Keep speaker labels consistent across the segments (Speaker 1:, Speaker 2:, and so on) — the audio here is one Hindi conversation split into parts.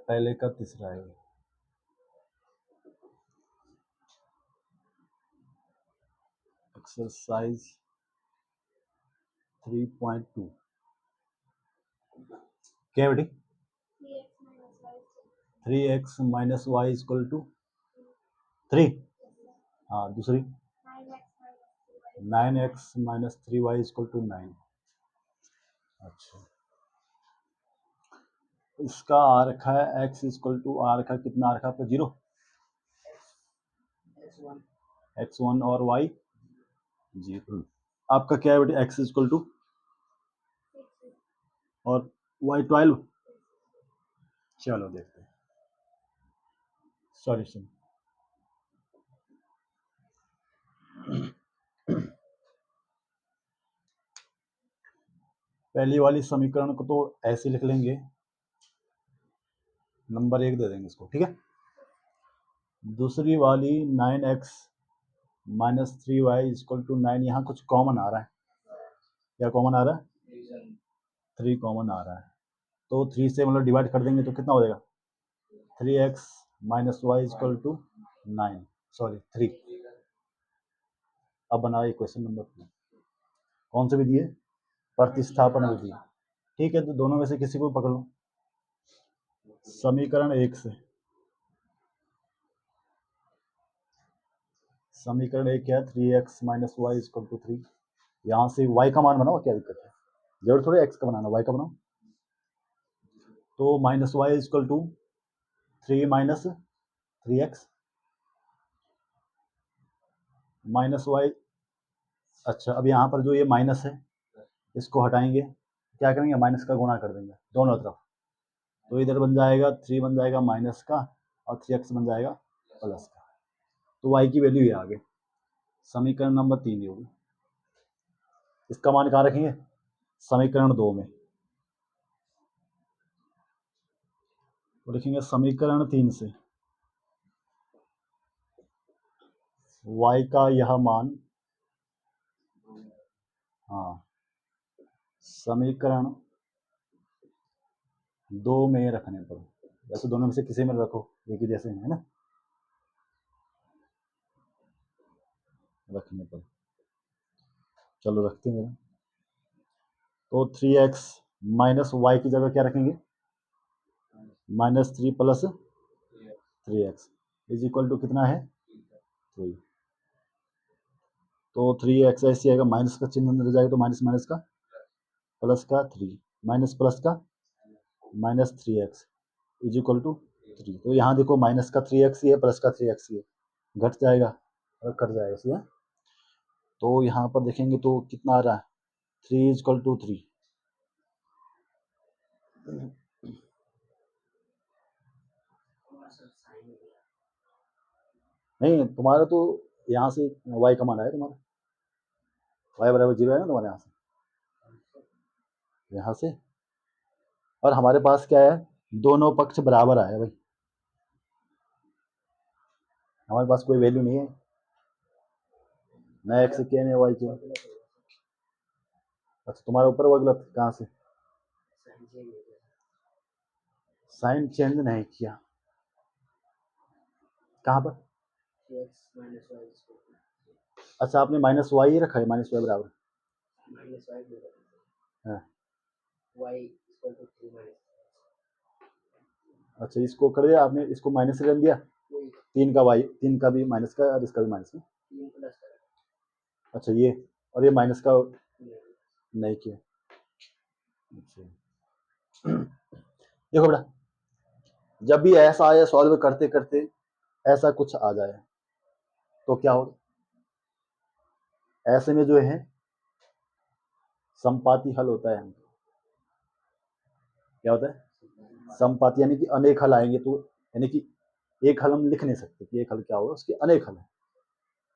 Speaker 1: पहले का तीसरा है। एक्सरसाइज 3.2 क्या है बेटी? 3x minus Y equal to 3। हाँ दूसरी 9x minus 3y equal to 9। अच्छा इसका आ रखा है x इक्वल टू आ रखा कितना आ रखा आपका 0 x1 और y 0। आपका क्या है बेटे x इक्वल टू और y 12। चलो देखते हैं सॉल्यूशन। पहली वाली समीकरण को तो ऐसे लिख लेंगे, नंबर 1 दे देंगे इसको, ठीक है। दूसरी वाली 9x minus 3y equal to 9, यहाँ कुछ कॉमन आ रहा है। क्या कॉमन आ रहा है? 3 कॉमन आ रहा है, तो 3 से मतलब डिवाइड कर देंगे तो कितना हो जाएगा 3x minus Y equal to 9 sorry 3। अब बनाओ इक्वेशन नंबर 2। कौन से विधि है? प्रतिस्थापन विधि। ठीक है, तो दोनों में से किसी को पकड़ लो। समीकरण 1 से, समीकरण 1 क्या है 3x minus Y equal to 3। यहाँ से y का मान बनाओ, क्या दिक्कत है? जरूर थोड़े x का बनाना, y का बनाओ। तो minus Y equal to 3 minus 3x minus Y. अच्छा अब यहाँ पर जो ये माइनस है इसको हटाएंगे, क्या करेंगे माइनस का गुणा कर देंगे दोनों तरफ, तो इधर बन जाएगा 3 बन जाएगा माइनस का और 3x बन जाएगा प्लस का। तो y की वैल्यू ये आ गई, समीकरण नंबर 3 ये होगी। इसका मान कहाँ रखेंगे? समीकरण 2 में। तो लिखेंगे समीकरण 3 से y का यह मान, हाँ समीकरण 2 में रखने पर, वैसे दोनों में से किसी में रखो, एक ही जैसे है ना, रखने पर। चलो रखते हैं। तो 3x माइनस वाई की जगह क्या रखेंगे minus 3 plus 3x is equal to कितना है 3। तो 3x ऐसे आएगा, माइनस का चिन्ह अंदर जाएगा तो माइनस माइनस का प्लस का 3 माइनस प्लस का minus 3x is equal to 3। तो यहाँ देखो माइनस का 3x ही है प्लस का 3x ही है, घट जाएगा और कट जाएगा इसी। तो यहाँ पर देखेंगे तो कितना आ रहा है 3 इज इक्वल टू 3। नहीं तुम्हारा तो यहाँ से y का मान आया तुम्हारा, y बराबर 0 है ना तुम्हारे यहाँ से, और हमारे पास क्या है दोनों पक्ष बराबर आए भाई, हमारे पास कोई वैल्यू नहीं है ना x के ना y के। अच्छा तुम्हारा ऊपर वो गलत कहाँ से, साइन चेंज नहीं किया, कहाँ पर? अच्छा आपने माइनस वाई ही रखा है, माइनस वाई बराबर हाँ। अच्छा इसको कर दिया आपने, इसको माइनस से रख दिया, 3 का वाई, 3 का भी माइनस का और इसका भी माइनस का। अच्छा ये और ये माइनस का नहीं किया। अच्छा देखो बेटा, जब भी ऐसा आए सॉल्व करते करते ऐसा कुछ आ जाए तो क्या होगा, ऐसे में जो है संपाती हल होता है। क्या होता है संपाती, यानी कि अनेक हल आएंगे, तो यानी कि एक हल हम लिख नहीं सकते कि एक हल क्या होगा, उसके अनेक हल है।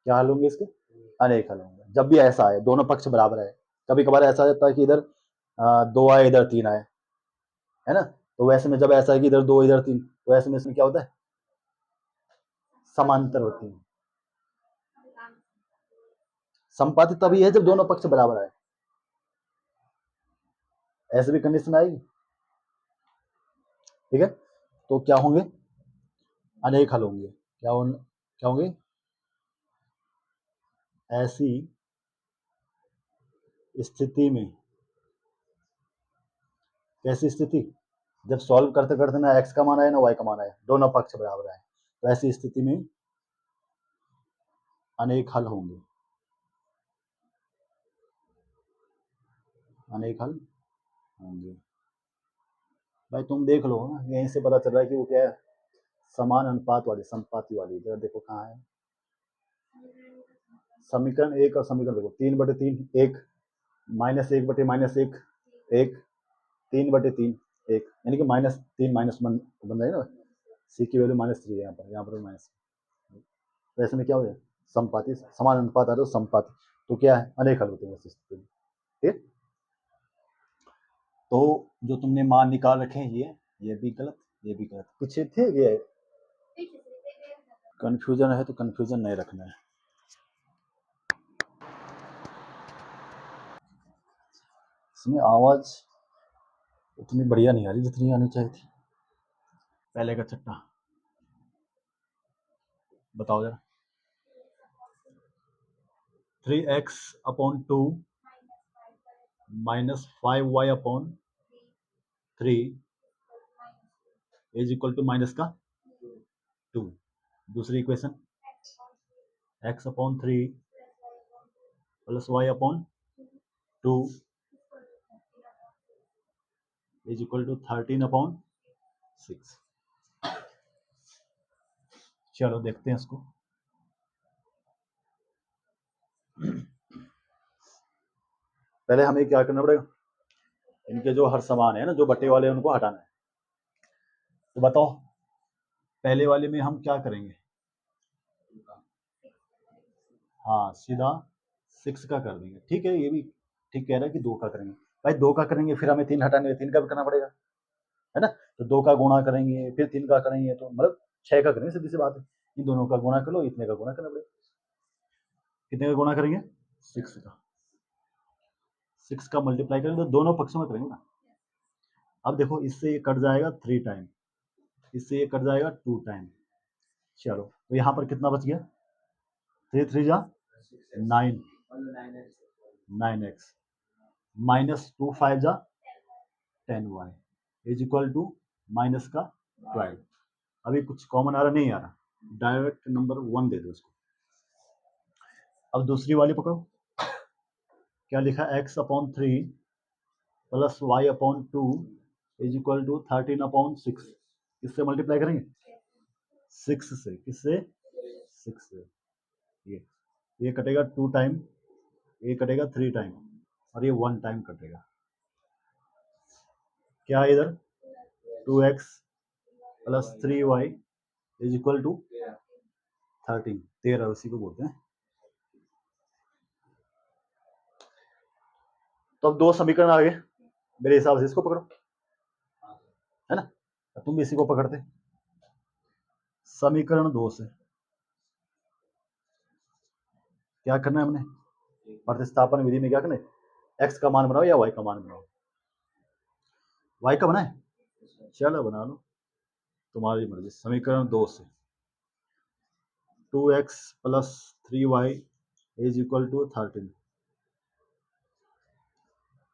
Speaker 1: क्या हल होंगे इसके? अनेक हल होंगे। जब भी ऐसा आए दोनों पक्ष बराबर आए, कभी कभार ऐसा जाता है कि इधर 2 आए इधर 3 आए, है ना, तो वैसे में जब ऐसा है कि इधर 2 इधर 3, तो ऐसे में इसमें क्या होता है समांतर होती है। संपाती तभी है जब दोनों पक्ष बराबर आए, ऐसे भी कंडीशन आएगी, ठीक है। तो क्या होंगे, अनेक हल होंगे। क्या होंगे, ऐसी स्थिति में, कैसी स्थिति, जब सॉल्व करते करते ना x का मान आए ना y का मान आए, दोनों पक्ष बराबर आए, तो ऐसी स्थिति में अनेक हल होंगे, अनेक हल होंगे। भाई तुम देख लो ना, यहीं से पता चल रहा है कि वो क्या है, समान अनुपात वाली, संपाती वाली। जरा देखो कहाँ है समीकरण एक, और समीकरण देखो 3/3 1, -1/-1 1, 3/3 1, यानी कि -3 -1 बन जाएगा ना, सी की वैल्यू -3 है यहाँ पर माइनस। तो ऐसे में क्या हो जाए, संपाती, समान अनुपात आ रहा है संपाती, तो क्या है, अनेक हल होते हैं इस स्थिति में। ठीक, तो जो तुमने मान निकाल रखे हैं ये भी गलत, ये भी गलत, कुछ थे ये, कंफ्यूजन है तो कंफ्यूजन नहीं रखना है। इसमें आवाज उतनी बढ़िया नहीं आ रही जितनी आनी चाहिए थी। पहले का चट्टा बताओ जरा, 3x/2 -5y/3 is equal to minus का 2। दूसरी equation x/3 + y/2 is equal to 13/6। चलो देखते हैं इसको। पहले हमें क्या करना पड़ेगा, इनके जो हर समान है ना, जो बटे वाले हैं उनको हटाना है। तो बताओ पहले वाले में हम क्या करेंगे, हाँ सीधा 6 का कर देंगे। ठीक है, ये भी ठीक कह रहा है कि 2 का करेंगे। भाई 2 का करेंगे फिर हमें 3 हटाने, 3 का भी करना पड़ेगा, है ना। तो 2 का गुणा करेंगे फिर 3 का करेंगे, तो मतलब 6 का करेंगे, सीधी सी बात है। इन दोनों का गुणा कर लो, इतने का गुणा करना पड़ेगा। कितने का गुणा करेंगे, 6 का। 6 का मल्टीप्लाई करेंगे तो दोनों पक्षों में करेंगे ना। अब देखो इससे ये कट जाएगा 3 टाइम, इससे ये कट जाएगा 2 टाइम। चलो तो यहाँ पर कितना बच गया, 3 3 जा 9, 9x -2 5 जा 10y is equal to minus का 12। अभी कुछ कॉमन आ रहा नहीं आ रहा, डायरेक्ट नंबर 1 दे दो इसको। अब दूसरी वाली पकड़ो, क्या लिखा, x/3 + y/2 is equal to 13/6। किससे मल्टीप्लाई करेंगे, 6 से। किससे, 6 से। ये कटेगा 2 टाइम, ये कटेगा 3 टाइम, और ये 1 टाइम कटेगा। क्या है इधर, 2x + 3y is equal to 13 उसी को बोलते हैं। तो अब 2 समीकरण आ गए मेरे हिसाब से, इसको पकड़ो, है ना। तुम भी इसी को पकड़ते, समीकरण 2 से क्या करना है हमने, प्रतिस्थापन विधि में क्या करना है, x का मान बनाओ या y का मान बनाओ, y का बनाए, चलो बना लो, तुम्हारी मर्जी। समीकरण 2 से 2x + 3y is equal to 13।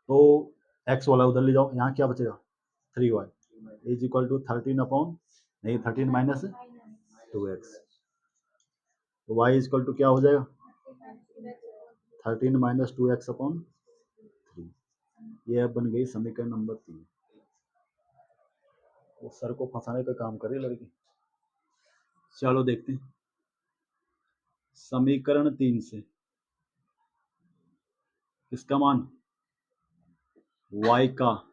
Speaker 1: तो x वाला उधर ले जाओ, यहाँ क्या बचेगा, 3y is equal to 13 minus 2x। तो y इज इक्वल टू क्या हो जाएगा, 13 - 2x/3। ये अब बन गई समीकरण नंबर 3। वो सर को फंसाने का काम कर रही लड़की। चलो देखते हैं समीकरण 3 से इसका मान, y का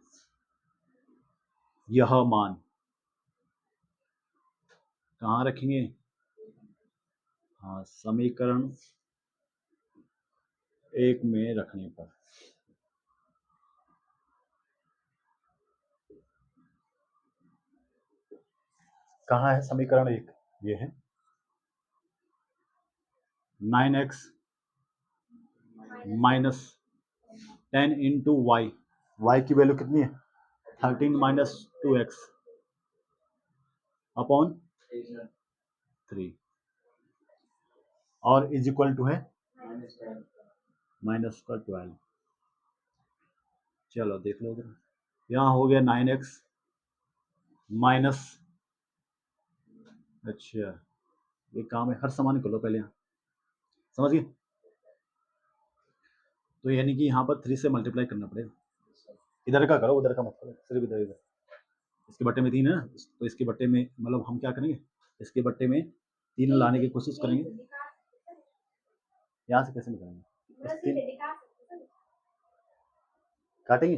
Speaker 1: यह मान कहाँ रखेंगे, हाँ समीकरण 1 में रखने पर। कहाँ है समीकरण 1, ये है 9x - 10 × y, y की वैल्यू कितनी है, 13 - 2x अपॉन 3 और इज इक्वल टू है माइनस का 12। चलो देख लो उधर, यहाँ हो गया 9x माइनस, अच्छा ये काम है, हर सामान को लो पहले यहाँ, समझ गए। तो यानी कि यहाँ पर 3 से मल्टीप्लाई करना पड़ेगा, इधर का करो उधर का मत करो, सिर्फ इधर इधर। इसके बट्टे में 3 है ना, तो इसके बट्टे में मतलब हम क्या करेंगे, इसके बट्टे में 3 लाने की कोशिश करेंगे। यहाँ से कैसे निकालेंगे, काटेंगे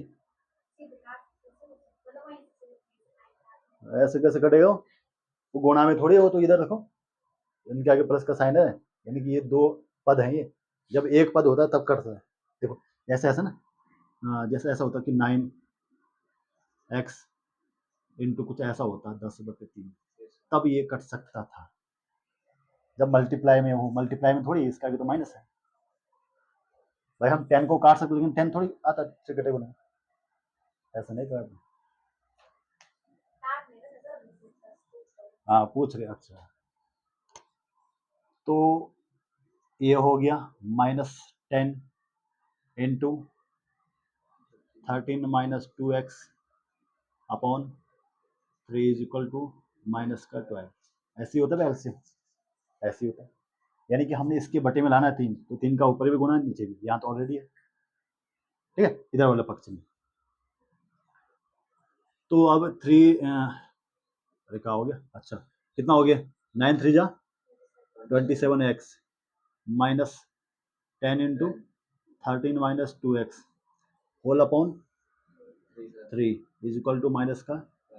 Speaker 1: ऐसे कैसे कटेगा, वो गुणा में थोड़ी हो, तो इधर रखो, इनके आगे प्लस का साइन है, यानी कि ये 2 पद हैं, ये जब एक पद होता है तब कटता है। देखो जैसे ऐसा ना, जैसे ऐसा होता है कि 9x इंटू कुछ ऐसा होता है 10/3, तब ये कट सकता था, जब मल्टीप्लाई में हो, मल्टीप्लाई में थोड़ी, इसका भी तो माइनस है भाई, हम 10 को काट सकते, लेकिन 10 थोड़ी आता से कटे बना, ऐसा नहीं काटना। हाँ पूछ रहे, अच्छा तो ये हो गया -10 into 13 minus 2x upon 3 is equal to minus का 12। ऐसे ही होता है एलसीएम, ऐसे ही होता है, यानी कि हमने इसके बटे में लाना है 3, तो 3 का ऊपर भी गुना है नीचे भी, यहाँ तो ऑलरेडी है, ठीक है, इधर वाला पक्ष में। तो अब 3 अरे क्या हो गया, अच्छा कितना हो गया, 9 3 जा 27x minus 10 into 13 minus 2x whole upon 3 is equal to minus का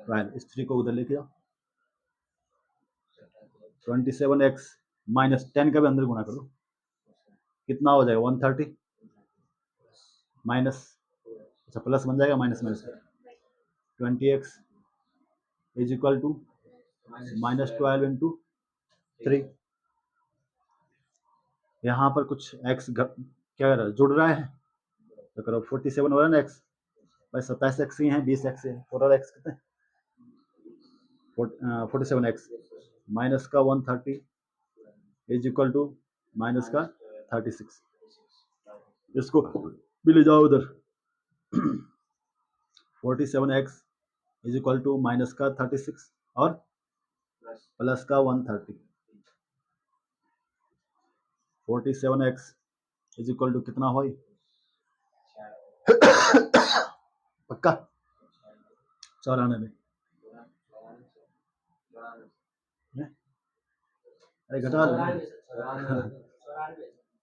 Speaker 1: 12। इस 3 को उधर लेके जाओ, 27x माइनस 10 का भी अंदर गुणा करो, कितना हो जाएगा 130 माइनस, अच्छा प्लस बन जाएगा minus minus 20x is equal to -12 into 3। यहाँ पर कुछ x क्या कर रहा है, जुड़ रहा है, तो करो 47 हो रहा है ना x, भाई 27x ही हैं, 20x है, टोटल x कितने 47x माइनस का 130 इज इक्वल टू माइनस का 36। इसको भी ले जाओ उधर, 47x is equal to minus का 36 और प्लस का 130। 47x इज इक्वल टू कितना हो पक्का 94। अरे घटा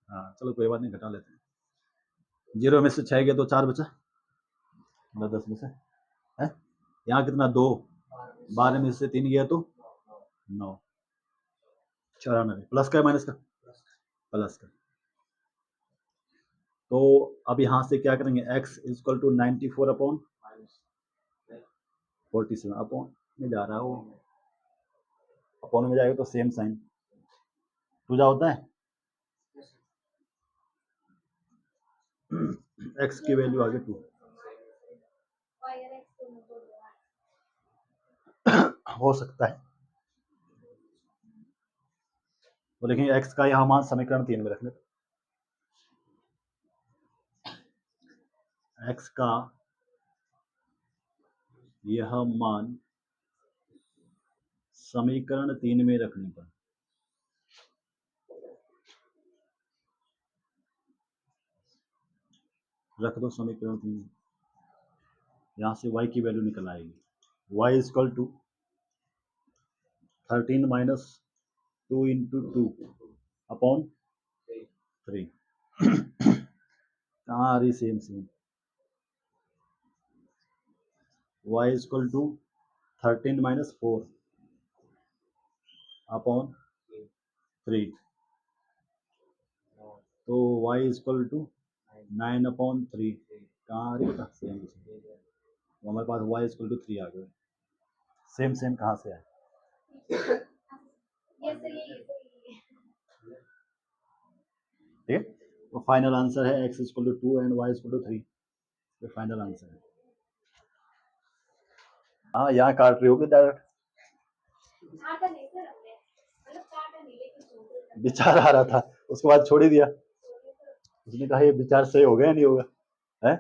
Speaker 1: हाँ चलो कोई बात नहीं, घटा लेते हैं, 0 में से 6 गया तो 4 बचा, 10 में से है, यहाँ कितना 2, 12 में से 3 गया तो 9, 94 प्लस का माइनस का, प्लस का। तो अब यहाँ से क्या करेंगे, x is equal to 94 upon 47 upon में जा रहा है वो, अपॉन में जाएगा तो सेम साइन, टू जा होता है, x की वैल्यू आगे 2 हो सकता है, तो लेकिन x का यहाँ मान समीकरण 3 में रखने, x का यह मान समीकरण 3 में रखने पर रख दो समीकरण 3 में, यहाँ से y की वैल्यू निकल आएगी, y is equal to 13 minus 2 into 2 upon 3 कहाँ आ रही, same same, y is equal to 13 minus 4 upon 3, तो y is equal to 9 upon 3 कहाँ आ रही है, सेम सेम, तो हमारे पास y इज इक्वल टू 3 आ गया, सेम सेम कहाँ से आए, ठीक है, तो फाइनल आंसर है x is equal to 2 and y is equal to 3, ये फाइनल आंसर है। हाँ यहाँ काट रही होगी डायरेक्ट, विचार आ रहा था, उसके बाद छोड़ ही दिया। उसने कहा ये विचार सही हो गया या नहीं होगा है।